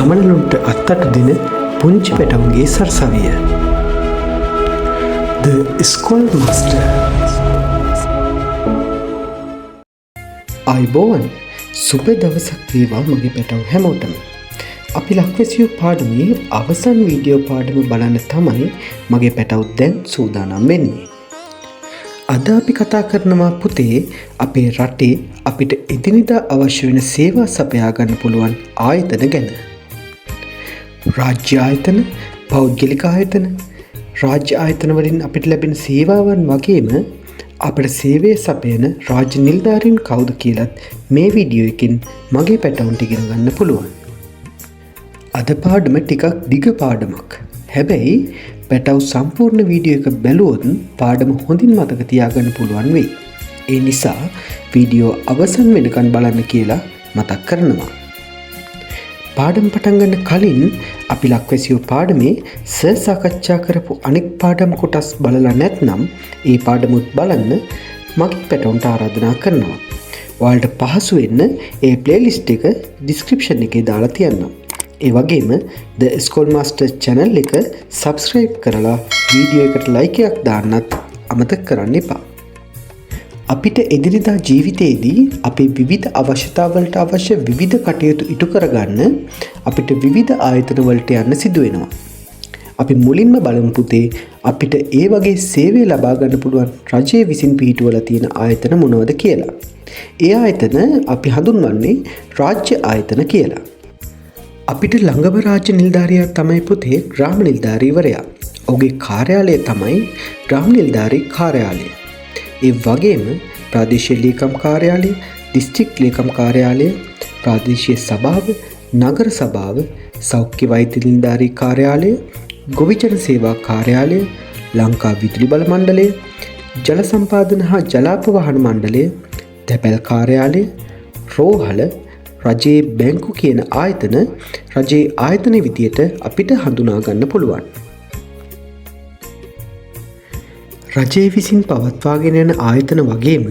ගමනලුන්ට අත්තට දෙන පුංචි පැටවුන්ගේ සරසවිය. The Schoolmaster. අයිබෝවන් සුබ දවසක් වේවා මගේ පැටව් හැමෝටම. අපි ලක්වැසියෝ පාඩමේ අවසන් වීඩියෝ පාඩම බලන්න තමයි මගේ පැටව් දැන් සූදානම් වෙන්නේ. අද අපි කතා කරනවා පුතේ අපේ රටේ අපිට එදිනෙදා අවශ්‍ය වෙන සේවා සපයා ගන්න පුළුවන් ආයතන ගැන. රාජ්‍ය ආයතන, පෞද්ගලික ආයතන, රාජ්‍ය ආයතන වලින් අපිට ලැබෙන සේවාවන් වගේම අපිට සේවය සපයන රාජ්‍ය නිලධාරීන් කවුද කියලත් මේ වීඩියෝ එකෙන් මගේ පැටවුන්ට ඉගෙන ගන්න පුළුවන්. අද පාඩම ටිකක් දිග පාඩමක්. හැබැයි පැටව් සම්පූර්ණ වීඩියෝ එක බැලුවොත් පාඩම හොඳින් මතක තියාගන්න පුළුවන් වෙයි. ඒ නිසා වීඩියෝ අවසන් වෙනකන් බලන්න කියලා මතක් කරනවා. පාඩම් පටන් ගන්න කලින් අපි ලක්වැසියෝ පාඩමේ සාකච්ඡා කරපු අනෙක් පාඩම් කොටස් බලලා නැත්නම් ඒ පාඩමුත් බලන්න මගේ පැටවුන්ට ආරාධනා කරනවා. ඔයාලට පහසු වෙන්න ඒ ප්ලේලිස්ට් එක ඩිස්ක්‍රිප්ෂන් එකේ දාලා තියන්නම්. ඒ වගේම The Schoolmaster channel එක subscribe කරලා වීඩියෝ එකට like එකක් දාන්නත් අමතක කරන්න එපා. අපිට එදිනෙදා ජීවිතයේදී අපේ විවිධ අවශ්‍යතාවලට අවශ්‍ය විවිධ කටයුතු ඉටු කරගන්න අපිට විවිධ ආයතන වලට යන්න සිදු වෙනවා. අපි මුලින්ම බලමු පුතේ අපිට ඒ වගේ සේවය ලබා ගන්න පුළුවන් රජය විසින් පිහිටුවලා තියෙන ආයතන මොනවද කියලා. ඒ ආයතන අපි හඳුන්වන්නේ රාජ්‍ය ආයතන කියලා. අපිට ළඟම රාජ්‍ය නිලධාරියා තමයි පුතේ ග්‍රාම නිලධාරීවරයා. ඔහුගේ කාර්යාලය තමයි ග්‍රාම නිලධාරී කාර්යාලය. ඒ වගේම ප්‍රාදේශීය ලේකම් කාර්යාලය, දිස්ත්‍රික් ලේකම් කාර්යාලය, ප්‍රාදේශීය සභාව, නගර සභාව, සෞඛ්‍ය වෛද්‍ය නිලධාරී කාර්යාලය, ගොවිජන සේවා කාර්යාලය, ලංකා විදුලි බල මණ්ඩලය, ජල සම්පාදන හා ජලාපවාහන මණ්ඩලය, තැපැල් කාර්යාලය, රෝහල, රජයේ බැංකු කියන ආයතන රජයේ ආයතන විදියට අපිට හඳුනා ගන්න පුළුවන්. රජය විසින් පවත්වාගෙන යන ආයතන වගේම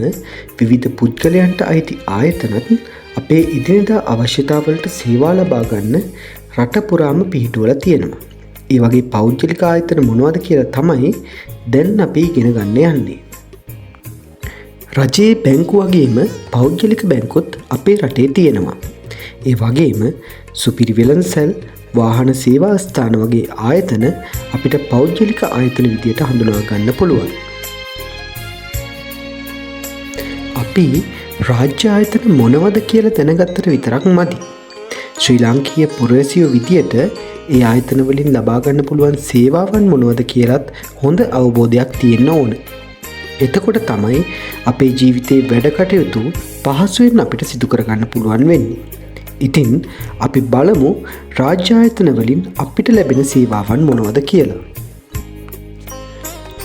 විවිධ පුද්ගලයන්ට අයිති ආයතනත් අපේ ඉදිනදා අවශ්‍යතාවලට සේවා ලබා ගන්න රට පුරාම පිහිටුවලා තියෙනවා. ඒ වගේ පෞද්ගලික ආයතන මොනවද කියලා තමයි දැන් අපි ඉගෙන ගන්න යන්නේ. රජයේ බැංකු වගේම පෞද්ගලික බැංකුත් අපේ රටේ තියෙනවා. ඒ වගේම සුපිරි වෙළඳසැල්, වාහන සේවා ස්ථාන වගේ ආයතන අපිට පෞද්ගලික ආයතන විදියට හඳුනා ගන්න පුළුවන්. අපි රාජ්‍ය ආයතන මොනවද කියලා දැනගත්තට විතරක් මදි. ශ්‍රී ලාංකීය පුරවැසියෝ විදියට ඒ ආයතන වලින් ලබා ගන්න පුළුවන් සේවාවන් මොනවද කියලත් හොඳ අවබෝධයක් තියෙන්න ඕන. එතකොට තමයි අපේ ජීවිතේ වැඩ කටයුතු පහසුවෙන් අපිට සිදු කරගන්න පුළුවන් වෙන්නේ. ඉතින් අපි බලමු රාජ්‍ය ආයතන වලින් අපිට ලැබෙන සේවාවන් මොනවද කියලා.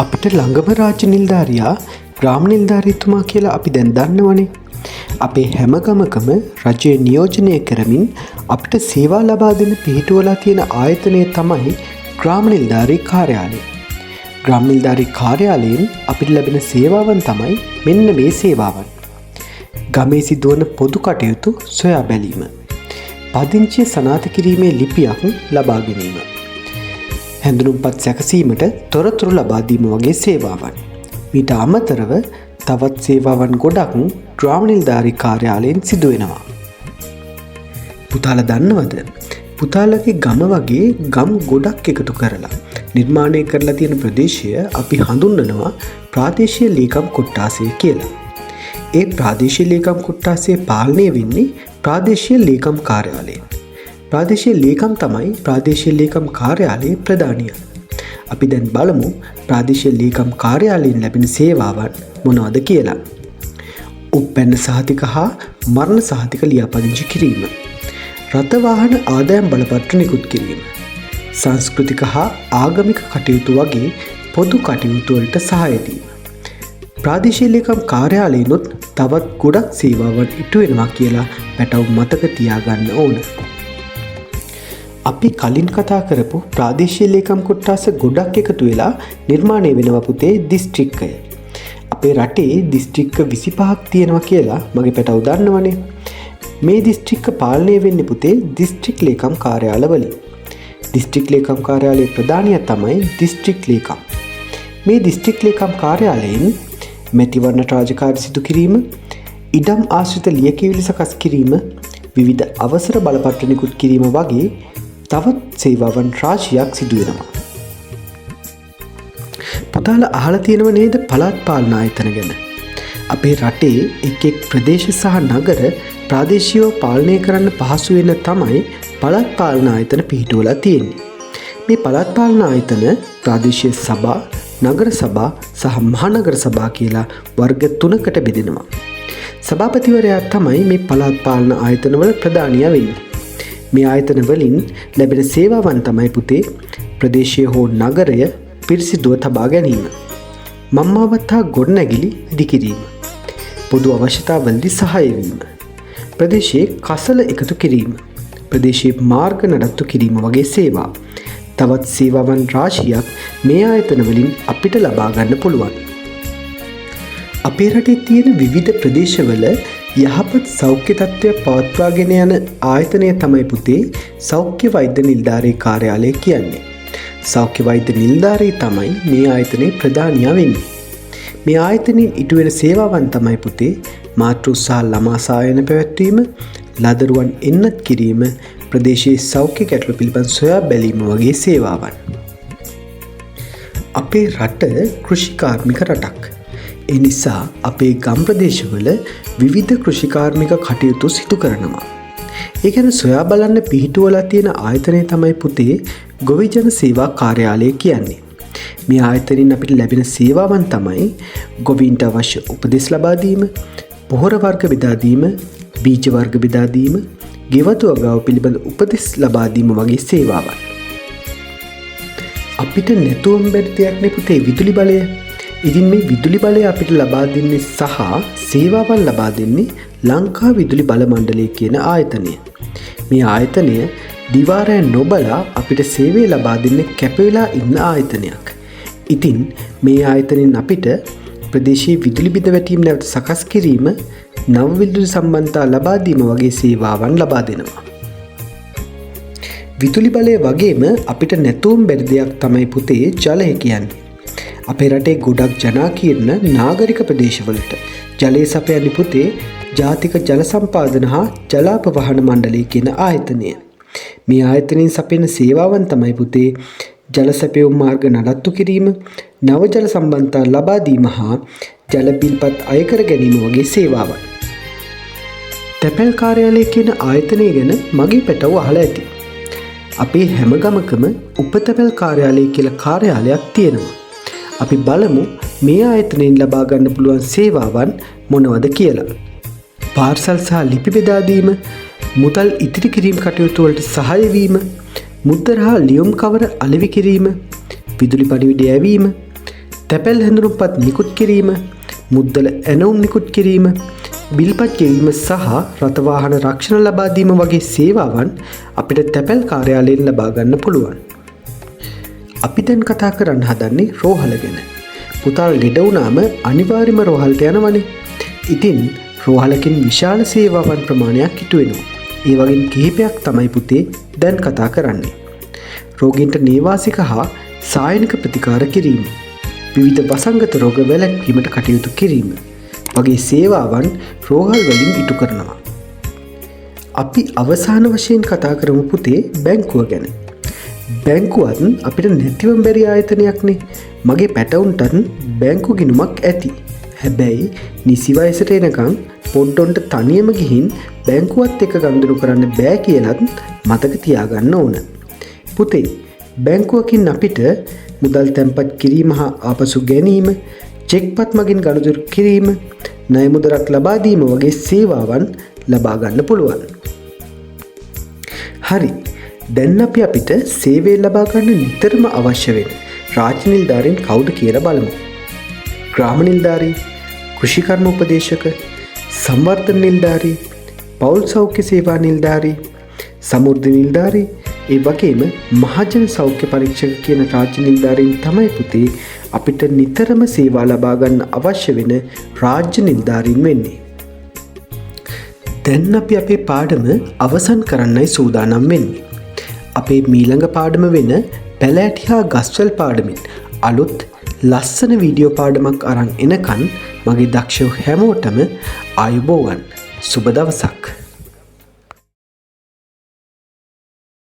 අපිට ළඟම රාජ්‍ය නිලධාරියා ග්‍රාම නිලධාරීතුමා කියලා අපි දැන් දන්නවනේ. අපේ හැම ගමකම රජය නියෝජනය කරමින් අපිට සේවා ලබා දෙන පිහිටුවලා තියෙන ආයතනය තමයි ග්‍රාම නිලධාරී කාර්යාලය. ග්‍රාම නිලධාරී කාර්යාලයෙන් අපිට ලැබෙන සේවාවන් තමයි මෙන්න මේ සේවාවන්. ගමේ සිදුවන පොදු කටයුතු සොයා බැලීම, පදිංචිය සනාථ කිරීමේ ලිපියක් ලබා ගැනීම, හැඳුනුම්පත් සැකසීමට තොරතුරු ලබා දීම වගේ සේවාවන්. ඊට අමතරව තවත් සේවාවන් ගොඩක් ග්‍රාම නිලධාරී කාර්යාලයෙන් සිදු වෙනවා. පුතාලා දන්නවද? පුතාලගේ ගම වගේ ගම් ගොඩක් එකතු කරලා නිර්මාණය කරලා තියෙන ප්‍රදේශය අපි හඳුන්වනවා ප්‍රාදේශීය ලේකම් කොට්ටාසය කියලා. ඒ ප්‍රාදේශීය ලේකම් කොට්ටාසය පාලනය වෙන්නේ ප්‍රාදේශීය ලේකම් කාර්යාලයෙන්. ප්‍රාදේශීය ලේකම් තමයි ප්‍රාදේශීය ලේකම් කාර්යාලයේ ප්‍රධානියා. අපි දැන් බලමු ප්‍රාදේශීය ලේකම් කාර්යාලයෙන් ලැබෙන සේවාවන් මොනවද කියලා. උපැන්න සහතික හා මරණ සහතික ලියාපදිංචි කිරීම, රථ වාහන ආදායම් බලපත්‍ර නිකුත් කිරීම, සංස්කෘතික හා ආගමික කටයුතු වගේ පොදු කටයුතු වලට සහාය දීම. ප්‍රාදේශීය ලේකම් කාර්යාලයෙන්ොත් තවත් ගොඩක් සේවාවන් ඉටු වෙනවා කියලා පැටව් මතක තියාගන්න ඕන. අපි කලින් කතා කරපු ප්‍රාදේශීය ලේකම් කොට්ටාස ගොඩක් එකතු වෙලා නිර්මාණය වෙනවා පුතේ දිස්ත්‍රික්කය. අපේ රටේ දිස්ත්‍රික්ක 25ක් තියෙනවා කියලා මගේ පැටව් දන්නවනේ. මේ දිස්ත්‍රික්ක පාලනය වෙන්නේ පුතේ දිස්ත්‍රික් ලේකම් කාර්යාලවලින්. දිස්ත්‍රික් ලේකම් කාර්යාලයේ ප්‍රධානියා තමයි දිස්ත්‍රික් ලේකම්. මේ දිස්ත්‍රික් ලේකම් කාර්යාලයෙන් මැතිවරණ රාජකාරී සිදු කිරීම, ඉඩම් ආශ්‍රිත ලියකියවිලි සකස් කිරීම, විවිධ අවසර බලපත්‍ර නිකුත් කිරීම වගේ තවත් සේවාවන් රාශියක් සිදු වෙනවා. පුතාලා අහලා තියෙනව නේද පළාත් පාලන ආයතන ගැන? අපේ රටේ එක් ප්‍රදේශ සහ නගර ප්‍රාදේශීයව පාලනය කරන්න පහසු වෙන තමයි පළාත් පාලන ආයතන පිහිටුවලා තියෙන්නේ. මේ පළාත් පාලන ආයතන ප්‍රාදේශීය සභා, නගර සභා සහ මහනගර සභා කියලා වර්ග 3කට බෙදෙනවා. සභාපතිවරයා තමයි මේ පළාත් පාලන ආයතනවල ප්‍රධානියා වෙන්නේ. මේ ආයතන වලින් ලැබෙන සේවාවන් තමයි පුතේ ප්‍රදේශීය හෝ නගරය පිරිසිදුව තබා ගැනීම, මම්මාවත් හා ගොඩනැගිලි ඉදිකිරීම, පොදු අවශ්‍යතාවලදී සහාය වීම, ප්‍රදේශයේ කසල එකතු කිරීම, ප්‍රදේශයේ මාර්ග නඩත්තු කිරීම වගේ සේවා. තවත් සේවාවන් රාශියක් මේ ආයතන වලින් අපිට ලබා ගන්න පුළුවන්. අපේ රටේ තියෙන විවිධ ප්‍රදේශවල යහපත් සෞඛ්‍ය තත්ත්වයක් පවත්වාගෙන යන ආයතනය තමයි පුතේ සෞඛ්‍ය වෛද්‍ය නිලධාරී කාර්යාලය කියන්නේ. සෞඛ්‍ය වෛද්‍ය නිලධාරී තමයි මේ ආයතනයේ ප්‍රධානියා වෙන්නේ. මේ ආයතනයෙන් ඉටු වෙන සේවාවන් තමයි පුතේ මාතෘ සහ ළමා සායන පැවැත්වීම, ලදරුවන් එන්නත් කිරීම, ප්‍රදේශයේ සෞඛ්‍ය ගැටලු පිළිබඳ සොයා බැලීම වගේ සේවාවන්. අපේ රට කෘෂිකාර්මික රටක්. ඒ නිසා අපේ ගම් ප්‍රදේශවල විවිධ කෘෂිකාර්මික කටයුතු සිදු කරනවා. ඒ ගැන සොයා බලන්න පිහිටුවලා තියෙන ආයතනය තමයි පුතේ ගොවි ජන සේවා කාර්යාලය කියන්නේ. මේ ආයතනින් අපිට ලැබෙන සේවාවන් තමයි ගොවීන්ට අවශ්‍ය උපදෙස් ලබා දීම, පොහොර වර්ග බෙදා දීම, බීජ වර්ග බෙදා දීම, ගෙවතු අගාව පිළිබඳ උපදෙස් ලබා දීම වගේ සේවාවන්. අපිට නැතුවම බැරි දෙයක් නේ පුතේ විදුලි බලය. ඉතින් මේ විදුලි බලය අපිට ලබා දෙන්නේ සහ සේවාවන් ලබා දෙන්නේ ලංකා විදුලි බල මණ්ඩලය කියන ආයතනය. මේ ආයතනය දිවාරය නොබලා අපිට සේවය ලබා දෙන්න කැපවෙලා ඉන්න ආයතනයක්. ඉතින් මේ ආයතනෙන් අපිට ප්‍රදේශයේ විදුලි බිඳ වැටීම් නැවත සකස් කිරීම, නව විදුලි සම්බන්ධතා ලබා දීම වගේ සේවාවන් ලබා දෙනවා. විදුලි බලය වගේම අපිට නැතුවම බැරි දෙයක් තමයි පුතේ ජලය කියන්නේ. අපේ රටේ ගොඩක් ජනාකීර්ණ නාගරික ප්‍රදේශවලට ජලය සපයන්නේ පුතේ ජාතික ජල සම්පාදන හා ජලාපවාහන මණ්ඩලය කියන ආයතනය. මේ ආයතනයෙන් සපයන සේවාවන් තමයි පුතේ ජල සැපයුම් මාර්ග නඩත්තු කිරීම, නව ජල සම්බන්ධතා ලබා දීම හා ජල බිල්පත් අයකර ගැනීම වගේ සේවාවන්. තැපැල් කාර්යාලය කියන ආයතනය ගැන මගේ පැටව අහලා ඇති. අපේ හැම ගමකම උපතැපැල් කාර්යාලය කියලා කාර්යාලයක් තියෙනවා. අපි බලමු මේ ආයතනයෙන් ලබා ගන්න පුළුවන් සේවාවන් මොනවද කියලා. පාර්සල් සහ ලිපි බෙදා දීම, මුදල් ඉතිරි කිරීම කටයුතු වලට සහාය වීම, මුද්දර හා ලියුම් කවර අලෙවි කිරීම, විදුලි පණිවිඩය යැවීම, තැපැල් හැඳුනුම්පත් නිකුත් කිරීම, මුද්දල ඇනවුම් නිකුත් කිරීම, බිල්පත් ගෙවීම සහ රථවාහන රක්ෂණ ලබා දීම වගේ සේවාවන් අපිට තැපැල් කාර්යාලයෙන් ලබා ගන්න පුළුවන්. අපි දැන් කතා කරන්න හදන්නේ රෝහල ගැන. පුතාලා ලෙඩ වුණාම අනිවාර්යයෙන්ම රෝහලට යනවනේ. ඉතින් රෝහලකින් විශාල සේවාවන් ප්‍රමාණයක් ඉටු වෙනවා. ඒ වගේම කිහිපයක් තමයි පුතේ දැන් කතා කරන්නේ. රෝගීන්ට නේවාසික හා සායනික ප්‍රතිකාර කිරීම, විවිධ වසංගත රෝග වැළැක්වීමට කටයුතු කිරීම වගේ සේවාවන් රෝහල් වලින් ඉටු කරනවා. අපි අවසාන වශයෙන් කතා කරමු පුතේ බැංකුව ගැන. බැංකුවත් අපිට නැතිවම බැරි ආයතනයක්නේ. මගේ පැටවුන්ටත් බැංකු ගිණුමක් ඇති. හැබැයි නිසි වයසට එනකම් පොඩ්ඩොන්ට තනියම ගිහින් බැංකුවත් එක්ක ගනුදෙනු කරන්න බෑ කියලත් මතක තියාගන්න ඕන. පුතේ බැංකුවකින් අපිට මුදල් තැන්පත් කිරීම හා ආපසු ගැනීම, චෙක්පත් මගින් ගනුදෙනු කිරීම, ණය මුදලක් ලබා දීම වගේ සේවාවන් ලබා ගන්න පුළුවන්. හරි. දැන් අපි අපිට සේවය ලබා ගන්න නිතරම අවශ්‍ය වෙන රාජ්‍ය නිලධාරීන් කවුද කියලා බලමු. ග්‍රාම නිලධාරී, කෘෂිකර්ම උපදේශක, සංවර්ධන නිලධාරී, පෞල් සෞඛ්‍ය සේවා නිලධාරී, සමෘද්ධි නිලධාරී, ඒ වගේම මහජන සෞඛ්‍ය පරීක්ෂක කියන රාජ්‍ය නිලධාරීන් තමයි පුතේ අපිට නිතරම සේවා ලබා ගන්න අවශ්‍ය වෙන රාජ්‍ය නිලධාරීන් වෙන්නේ. දැන් අපි අපේ පාඩම අවසන් කරන්නයි සූදානම් වෙන්නේ. අපේ මීළඟ පාඩම වෙන පැලෑටි හා ගස්වැල් පාඩමින් අලුත් ලස්සන වීඩියෝ පාඩමක් අරන් එනකන් මගේ දක්ෂව හැමෝටම ආයුබෝවන්. සුබ දවසක්.